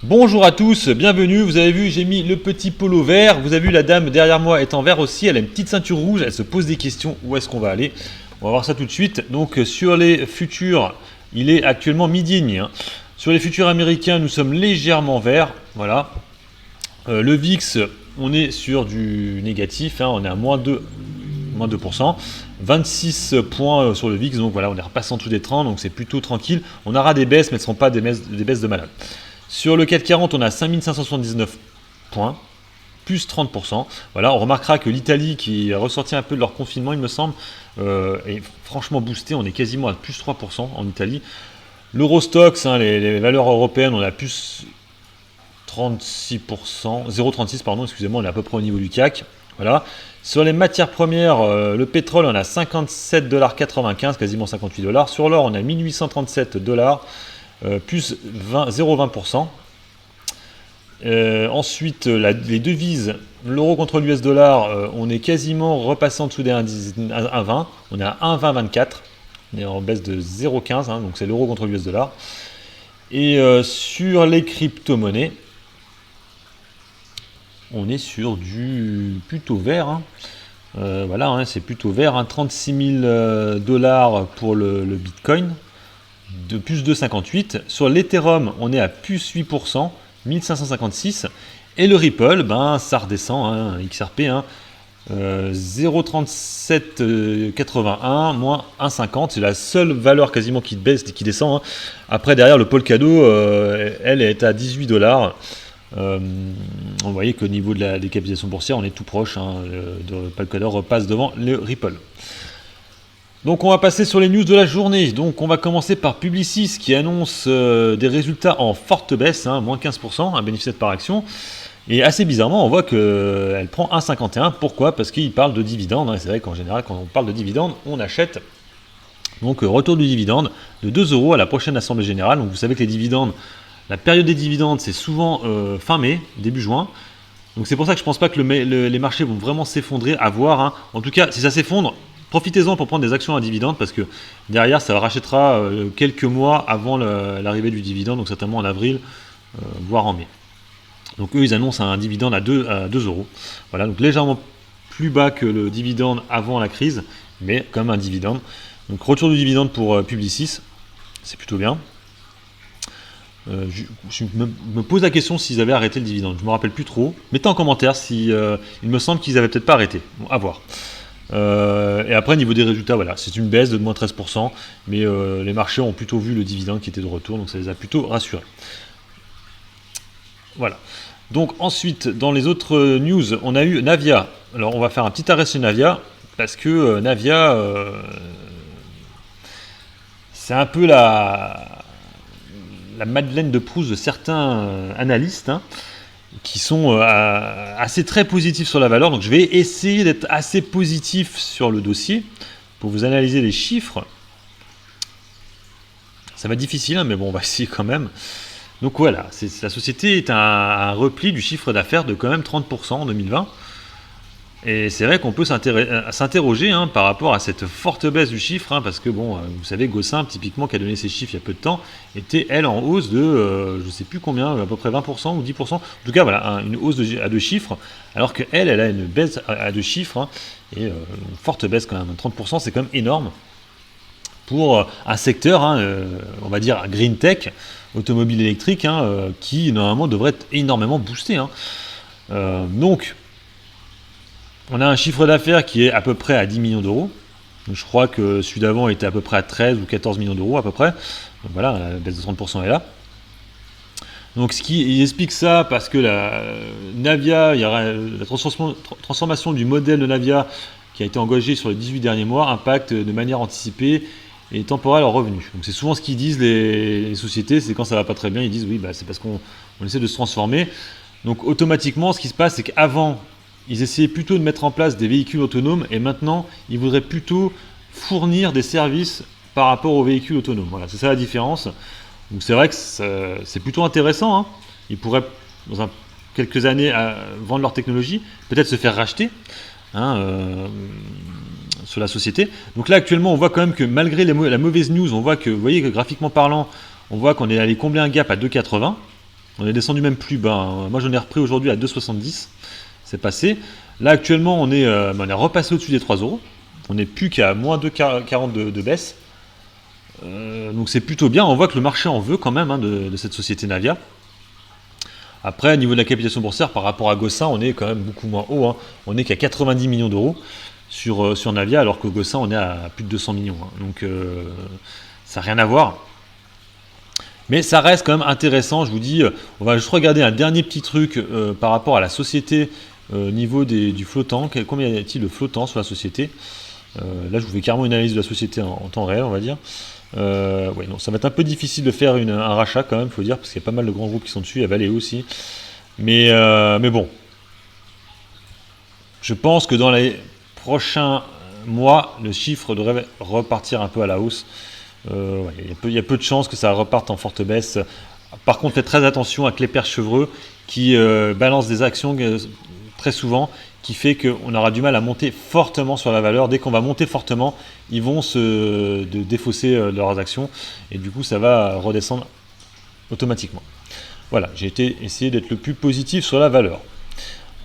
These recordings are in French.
Bonjour à tous, bienvenue. Vous avez vu, j'ai mis le petit polo vert. Vous avez vu, la dame derrière moi est en vert aussi. Elle a une petite ceinture rouge. Elle se pose des questions. Où est-ce qu'on va aller? On va voir ça tout de suite. Donc, sur les futurs, il est actuellement midi et demi. Sur les futurs américains, nous sommes légèrement verts. Voilà. Le VIX, on est sur du négatif. On est à moins 2%. 26 points sur le VIX. Donc voilà, on est repassé en dessous des 30. Donc c'est plutôt tranquille. On aura des baisses, mais ce ne seront pas des baisses de malade. Sur le CAC 40, on a 5579 points, plus 30%. Voilà, on remarquera que l'Italie, qui est ressorti un peu de leur confinement, il me semble, est franchement boosté. On est quasiment à plus 3% en Italie. L'Eurostoxx, les valeurs européennes, on a plus 36%, 0,36 pardon, excusez-moi, on est à peu près au niveau du CAC. Voilà. Sur les matières premières, le pétrole, on a 57,95$, quasiment 58$. Sur l'or, on a 1837$. Plus 0,20%. Ensuite, les devises, l'euro contre l'US dollar, on est quasiment repassé en dessous des 1,20. On est à 1,2024. On est en baisse de 0,15, donc c'est l'euro contre l'US dollar. Et sur les crypto-monnaies, on est sur du plutôt vert. Voilà, c'est plutôt vert. 36 000 $ pour le Bitcoin. De plus 2,58. Sur l'Ethereum, on est à plus 8%, 1556. Et le Ripple, ça redescend, XRP, 0,3781, moins 1,50. C'est la seule valeur quasiment qui baisse, qui descend. Après, derrière, le Polkadot, elle est à 18$. Vous voyez qu'au niveau de des capitalisations boursières, on est tout proche. Le Polkadot repasse devant le Ripple. Donc on va passer sur les news de la journée. Donc on va commencer par Publicis qui annonce des résultats en forte baisse, moins 15%, un bénéfice net par action. Et assez bizarrement, on voit qu'elle prend 1,51. Pourquoi? Parce qu'il parle de dividendes. C'est vrai qu'en général, quand on parle de dividendes, on achète. Donc retour du dividende de 2€ à la prochaine Assemblée Générale. Donc vous savez que les dividendes, la période des dividendes, c'est souvent fin mai, début juin. Donc c'est pour ça que je ne pense pas que les marchés vont vraiment s'effondrer, à voir. En tout cas, si ça s'effondre, profitez-en pour prendre des actions à dividende parce que derrière ça rachètera quelques mois avant l'arrivée du dividende, donc certainement en avril, voire en mai. Donc eux ils annoncent un dividende à 2€. Voilà, donc légèrement plus bas que le dividende avant la crise, mais quand même un dividende. Donc retour du dividende pour Publicis, c'est plutôt bien. Je me pose la question s'ils avaient arrêté le dividende, je ne me rappelle plus trop. Mettez en commentaire si il me semble qu'ils avaient peut-être pas arrêté. Bon, à voir. Et après, niveau des résultats, voilà, c'est une baisse de moins 13%, mais les marchés ont plutôt vu le dividende qui était de retour, donc ça les a plutôt rassurés. Voilà. Donc ensuite, dans les autres news, on a eu Navia. Alors on va faire un petit arrêt sur Navia, parce que Navia, c'est un peu la Madeleine de Proust de certains analystes, qui sont assez très positifs sur la valeur. Donc je vais essayer d'être assez positif sur le dossier pour vous analyser les chiffres. Ça va être difficile, mais bon, on va essayer quand même. Donc voilà, la société est un repli du chiffre d'affaires de quand même 30% en 2020. Et c'est vrai qu'on peut s'interroger par rapport à cette forte baisse du chiffre, parce que bon, vous savez, Gossin, typiquement, qui a donné ses chiffres il y a peu de temps, était elle en hausse de, je ne sais plus combien, à peu près 20% ou 10%. En tout cas, voilà, une hausse à deux chiffres, alors qu'elle a une baisse à deux chiffres, et une forte baisse quand même. 30%, c'est quand même énorme pour un secteur, on va dire green tech, automobile électrique, qui normalement devrait être énormément boosté. Donc, on a un chiffre d'affaires qui est à peu près à 10 millions d'euros. Je crois que celui d'avant était à peu près à 13 ou 14 millions d'euros à peu près. Donc voilà, la baisse de 30% est là. Donc il explique ça parce que Navia, il y aura la transformation du modèle de Navia qui a été engagé sur les 18 derniers mois, impacte de manière anticipée et temporelle en revenus. Donc c'est souvent ce qu'ils disent les sociétés, c'est quand ça va pas très bien, ils disent oui, c'est parce qu'on essaie de se transformer. Donc automatiquement, ce qui se passe, c'est qu'avant, ils essayaient plutôt de mettre en place des véhicules autonomes et maintenant, ils voudraient plutôt fournir des services par rapport aux véhicules autonomes. Voilà, c'est ça la différence. Donc c'est vrai que c'est plutôt intéressant. Ils pourraient, dans quelques années, vendre leur technologie, peut-être se faire racheter sur la société. Donc là, actuellement, on voit quand même que malgré la mauvaise news, on voit que, vous voyez que graphiquement parlant, on voit qu'on est allé combler un gap à 2,80. On est descendu même plus bas, hein. Moi j'en ai repris aujourd'hui à 2,70. C'est passé. Là actuellement on est repassé au-dessus des 3 euros. On n'est plus qu'à moins 2,40 de baisse. Donc c'est plutôt bien. On voit que le marché en veut quand même, hein, de cette société Navia. Après, au niveau de la capitalisation boursière, par rapport à Gossin, on est quand même beaucoup moins haut, hein. On est qu'à 90 millions d'euros sur Navia, alors que Gossin, on est à plus de 200 millions, hein. Donc ça n'a rien à voir. Mais ça reste quand même intéressant. Je vous dis, on va juste regarder un dernier petit truc par rapport à la société au niveau du flottant. Combien y a-t-il de flottant sur la société? Là, je vous fais carrément une analyse de la société en temps réel, on va dire. Ouais, non, ça va être un peu difficile de faire un rachat quand même, faut dire, parce qu'il y a pas mal de grands groupes qui sont dessus, il y a Valeo aussi. Mais bon, je pense que dans les prochains mois, le chiffre devrait repartir un peu à la hausse. Ouais, il y a peu de chances que ça reparte en forte baisse. Par contre, faites très attention à Klepper Chevreux qui balance des actions très souvent, qui fait qu'on aura du mal à monter fortement sur la valeur. Dès qu'on va monter fortement, ils vont se défausser leurs actions et du coup ça va redescendre automatiquement. Voilà, j'ai essayé d'être le plus positif sur la valeur.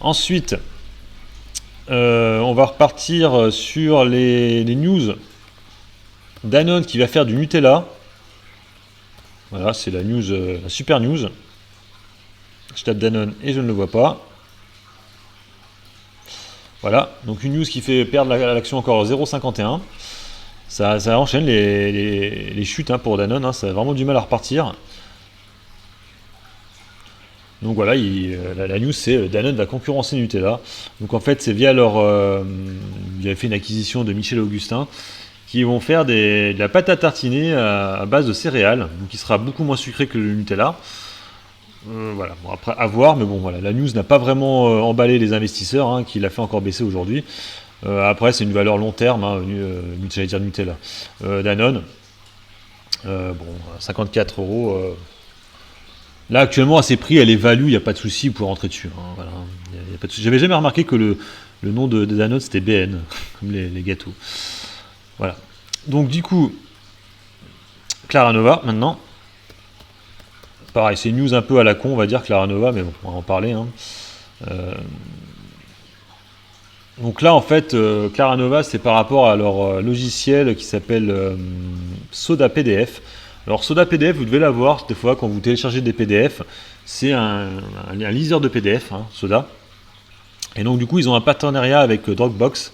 Ensuite, on va repartir sur les news. Danone qui va faire du Nutella. Voilà, c'est la news, la super news. Je tape Danone et je ne le vois pas. Voilà, donc une news qui fait perdre l'action encore 0,51. Ça enchaîne les chutes, hein, pour Danone, hein, ça a vraiment du mal à repartir. Donc voilà, la news c'est Danone va concurrencer Nutella. Donc en fait c'est via leur... ils avaient fait une acquisition de Michel Augustin, qui vont faire de la pâte à tartiner à base de céréales, donc qui sera beaucoup moins sucré que le Nutella. Voilà, bon, après à voir, mais bon voilà, la news n'a pas vraiment emballé les investisseurs, hein, qui l'a fait encore baisser aujourd'hui. Après c'est une valeur long terme, hein, j'allais dire Nutella. Danone, bon, 54 euros. Là actuellement à ces prix, elle est value, il n'y a pas de souci, vous pouvez rentrer dessus, hein, voilà. Y a pas de souci. J'avais jamais remarqué que le nom de Danone c'était BN, comme les gâteaux. Voilà. Donc du coup, Claranova maintenant. Pareil, c'est une news un peu à la con, on va dire, Claranova, mais bon, on va en parler, hein. Donc là, en fait, Claranova, c'est par rapport à leur logiciel qui s'appelle Soda PDF. Alors Soda PDF, vous devez l'avoir des fois quand vous téléchargez des PDF. C'est un liseur de PDF, hein, Soda. Et donc du coup, ils ont un partenariat avec Dropbox,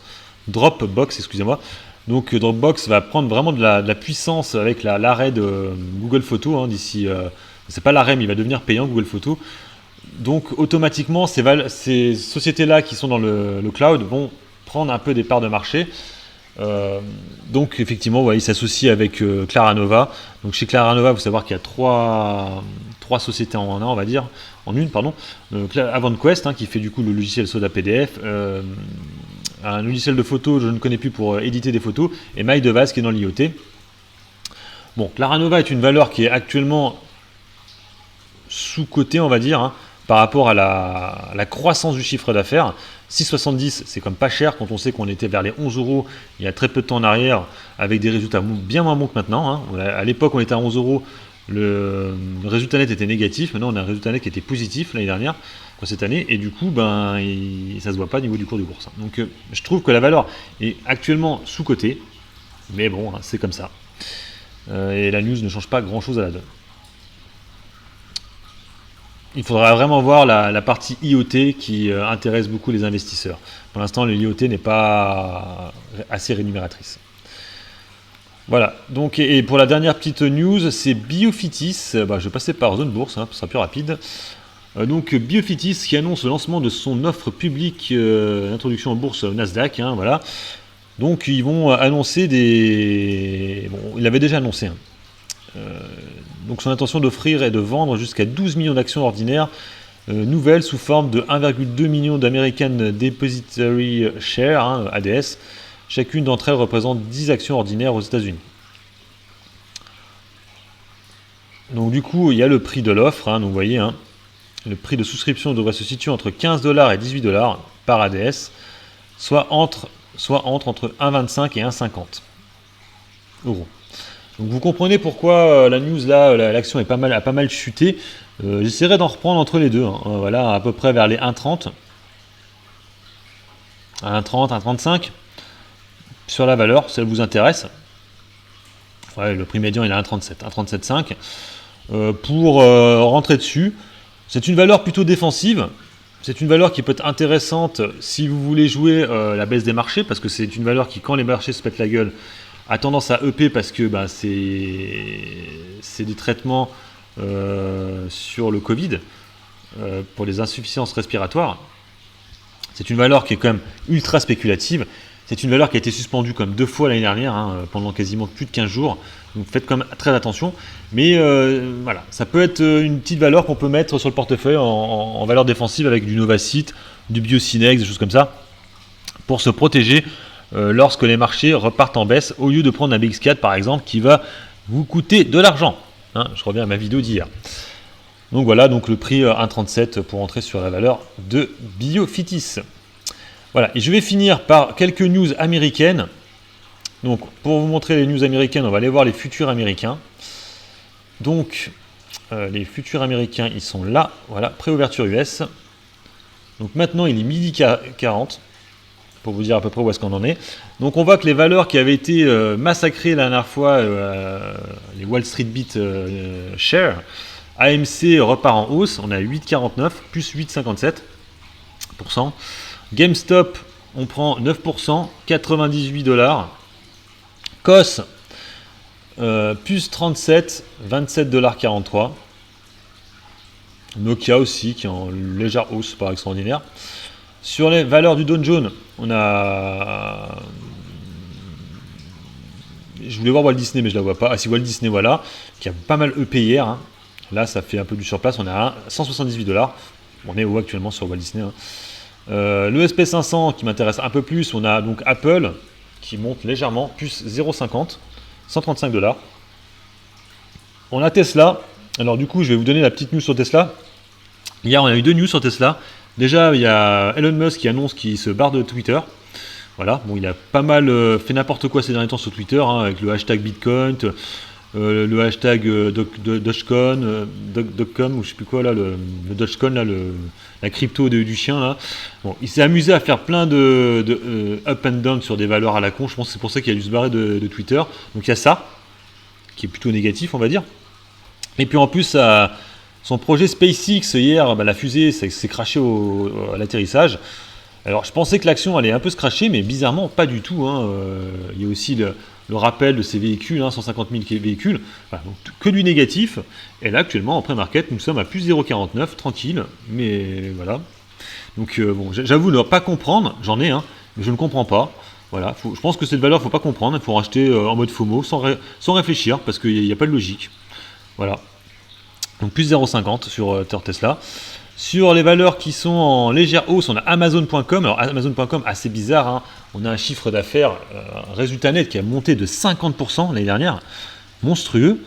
excusez-moi. Donc Dropbox va prendre vraiment de la puissance avec l'arrêt de Google Photos, hein, d'ici... c'est pas l'arrêt, mais il va devenir payant Google Photos. Donc automatiquement, ces sociétés-là qui sont dans le cloud vont prendre un peu des parts de marché. Donc effectivement, ouais, ils s'associent avec Claranova. Donc chez Claranova, il faut savoir qu'il y a trois sociétés en un, on va dire, en une, pardon. AvantQuest, hein, qui fait du coup le logiciel Soda PDF. Un logiciel de photos, je ne connais plus, pour éditer des photos, et MyDevice qui est dans l'IoT. Bon, Claranova est une valeur qui est actuellement sous-cotée, on va dire, hein, par rapport à la croissance du chiffre d'affaires. 6,70, c'est comme pas cher quand on sait qu'on était vers les 11 euros il y a très peu de temps en arrière, avec des résultats bien moins bons que maintenant, hein. À l'époque, on était à 11 euros, le résultat net était négatif. Maintenant, on a un résultat net qui était positif l'année dernière, cette année, et du coup, ça se voit pas au niveau du cours de bourse. Donc, je trouve que la valeur est actuellement sous-cotée, mais bon, hein, c'est comme ça. Et la news ne change pas grand-chose à la donne. Il faudra vraiment voir la partie IoT qui intéresse beaucoup les investisseurs. Pour l'instant, l'IoT n'est pas assez rémunératrice. Voilà, donc, et pour la dernière petite news, c'est Biofitis. Je vais passer par Zone Bourse, hein, ce sera plus rapide. Donc Biofitis qui annonce le lancement de son offre publique d'introduction en bourse Nasdaq, hein, voilà. Donc ils vont annoncer des... Bon, il l'avait déjà annoncé, hein. Donc son intention d'offrir est de vendre jusqu'à 12 millions d'actions ordinaires nouvelles sous forme de 1,2 million d'American Depository Share, hein, ADS. Chacune d'entre elles représente 10 actions ordinaires aux États-Unis. Donc du coup, il y a le prix de l'offre, hein, donc vous voyez, hein, le prix de souscription devrait se situer entre 15 $ et 18 $ par ADS, soit entre 1,25 et 1,50 euros. Donc vous comprenez pourquoi la news là, l'action a pas mal chuté. J'essaierai d'en reprendre entre les deux, hein. Voilà, à peu près vers les 1,30. À 1,30, 1,35 sur la valeur, si elle vous intéresse. Ouais, le prix médian il est à 1,37, 1,37,5. Pour rentrer dessus. C'est une valeur plutôt défensive. C'est une valeur qui peut être intéressante si vous voulez jouer la baisse des marchés, parce que c'est une valeur qui, quand les marchés se pètent la gueule, a tendance à EP parce que c'est des traitements sur le Covid pour les insuffisances respiratoires. C'est une valeur qui est quand même ultra spéculative. C'est une valeur qui a été suspendue comme 2 fois l'année dernière, hein, pendant quasiment plus de 15 jours. Donc faites quand même très attention. Mais voilà, ça peut être une petite valeur qu'on peut mettre sur le portefeuille en valeur défensive avec du Novacite, du Biocinex, des choses comme ça, pour se protéger lorsque les marchés repartent en baisse, au lieu de prendre un BX4 par exemple qui va vous coûter de l'argent. Hein, je reviens à ma vidéo d'hier. Donc voilà, donc le prix 1,37 pour entrer sur la valeur de Biofitis. Voilà, et je vais finir par quelques news américaines. Donc pour vous montrer les news américaines, on va aller voir les futurs américains. Donc les futurs américains, ils sont là, voilà, préouverture US. Donc maintenant il est midi 40, pour vous dire à peu près où est-ce qu'on en est. Donc on voit que les valeurs qui avaient été massacrées la dernière fois, les Wall Street Beat Share, AMC repart en hausse, on est à 8,49, plus 8,57%. GameStop, on prend 9%, 98 $. COS, plus 37, 27,43 $. Nokia aussi, qui est en légère hausse, pas extraordinaire. Sur les valeurs du Dow Jones, on a... Je voulais voir Walt Disney, mais je la vois pas. Ah si, Walt Disney, voilà, qui a pas mal EP hier, hein. Là, ça fait un peu du surplace, on est à 178 $. On est haut actuellement sur Walt Disney, hein. Le SP500 qui m'intéresse un peu plus, on a donc Apple qui monte légèrement, plus 0,50, 135 $. On a Tesla. Alors du coup, je vais vous donner la petite news sur Tesla. Hier, on a eu 2 news sur Tesla. Déjà, il y a Elon Musk qui annonce qu'il se barre de Twitter. Voilà, bon, il a pas mal fait n'importe quoi ces derniers temps sur Twitter, hein, avec le hashtag Bitcoin, le hashtag Dogecoin, Dogcom, ou je sais plus quoi là, le Dogecoin là, la crypto du chien là. Bon, il s'est amusé à faire plein de up and down sur des valeurs à la con. Je pense que c'est pour ça qu'il a dû se barrer de Twitter. Donc il y a ça, qui est plutôt négatif, on va dire. Et puis en plus, son projet SpaceX hier, la fusée s'est crashée à l'atterrissage. Alors je pensais que l'action allait un peu se crasher, mais bizarrement pas du tout, hein. Il y a aussi le rappel de ces véhicules, hein, 150 000 véhicules, voilà, donc que du négatif. Et là actuellement en pré-market nous sommes à plus 0,49, tranquille, mais voilà. Donc bon, j'avoue ne pas comprendre, j'en ai, hein, mais je ne comprends pas. Voilà, je pense que cette valeur, il ne faut pas comprendre, il faut racheter en mode FOMO, sans réfléchir, parce qu'il n'y a pas de logique. Voilà. Donc plus 0,50 sur Tesla. Sur les valeurs qui sont en légère hausse, on a Amazon.com. Alors Amazon.com, assez bizarre, hein. On a un chiffre d'affaires, un résultat net qui a monté de 50% l'année dernière, monstrueux.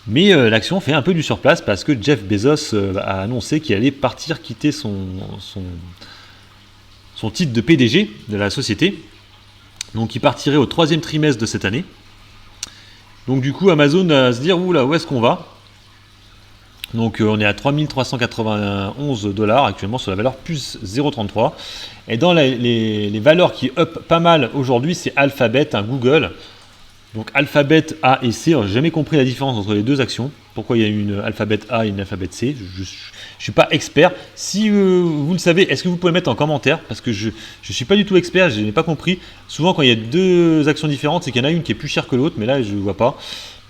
Mais l'action fait un peu du surplace parce que Jeff Bezos a annoncé qu'il allait partir quitter son titre de PDG de la société. Donc il partirait au 3e trimestre de cette année. Donc du coup Amazon va se dire, oula, où est-ce qu'on va ? Donc on est à 3391 $ actuellement sur la valeur plus 0,33. Et dans les valeurs qui up pas mal aujourd'hui, c'est Alphabet, un Google. Donc Alphabet A et C, j'ai jamais compris la différence entre les deux actions. Pourquoi il y a une Alphabet A et une Alphabet C. Je ne suis pas expert. Si vous le savez, est-ce que vous pouvez mettre en commentaire ? Parce que je ne suis pas du tout expert, je n'ai pas compris. Souvent quand il y a 2 actions différentes, c'est qu'il y en a une qui est plus chère que l'autre, mais là je ne vois pas.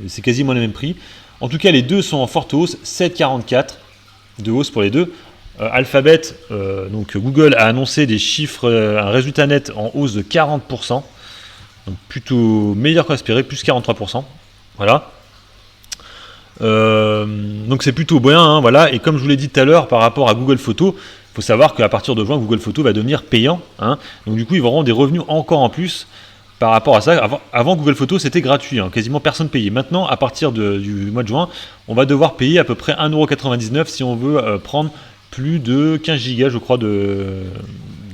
C'est quasiment le même prix. En tout cas, les deux sont en forte hausse, 7,44 de hausse pour les deux. Alphabet, donc Google a annoncé des chiffres, un résultat net en hausse de 40%, donc plutôt meilleur qu'espéré, plus 43%. Voilà. Donc c'est plutôt bien, hein, voilà. Et comme je vous l'ai dit tout à l'heure, par rapport à Google Photos, il faut savoir qu'à partir de juin, Google Photos va devenir payant, hein. Donc du coup, ils auront des revenus encore en plus. Par rapport à ça, avant Google Photos c'était gratuit, hein, quasiment personne payait. Maintenant, à partir du mois de juin, on va devoir payer à peu près 1,99 € si on veut prendre plus de 15 gigas, je crois, de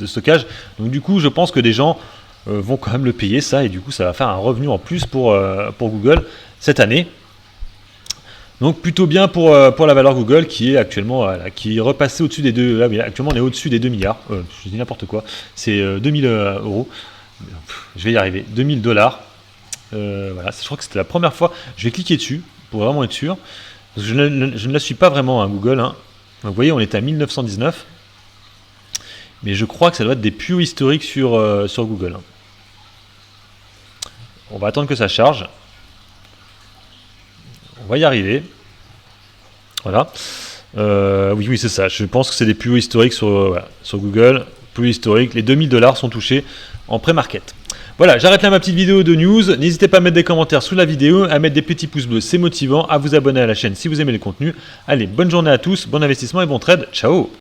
stockage. Donc du coup, je pense que des gens vont quand même le payer, ça, et du coup, ça va faire un revenu en plus pour Google. cette année. Donc plutôt bien pour la valeur Google qui est actuellement qui est repassée au-dessus des 2. Là, oui, actuellement on est au-dessus des 2 milliards. Je dis n'importe quoi. C'est 2000 euros. Je vais y arriver. 2000 dollars. Voilà, je crois que c'était la première fois. Je vais cliquer dessus pour vraiment être sûr. Parce que je ne la suis pas vraiment, hein, Google. Hein. Donc, vous voyez, on est à 1919. Mais je crois que ça doit être des plus hauts historiques sur Google. Hein. On va attendre que ça charge. On va y arriver. Voilà. Oui, c'est ça. Je pense que c'est des plus hauts historiques sur Google. Plus historiques. Les 2000 dollars sont touchés en pré-market. Voilà, j'arrête là ma petite vidéo de news. N'hésitez pas à mettre des commentaires sous la vidéo, à mettre des petits pouces bleus, c'est motivant, à vous abonner à la chaîne si vous aimez le contenu. Allez, bonne journée à tous, bon investissement et bon trade. Ciao!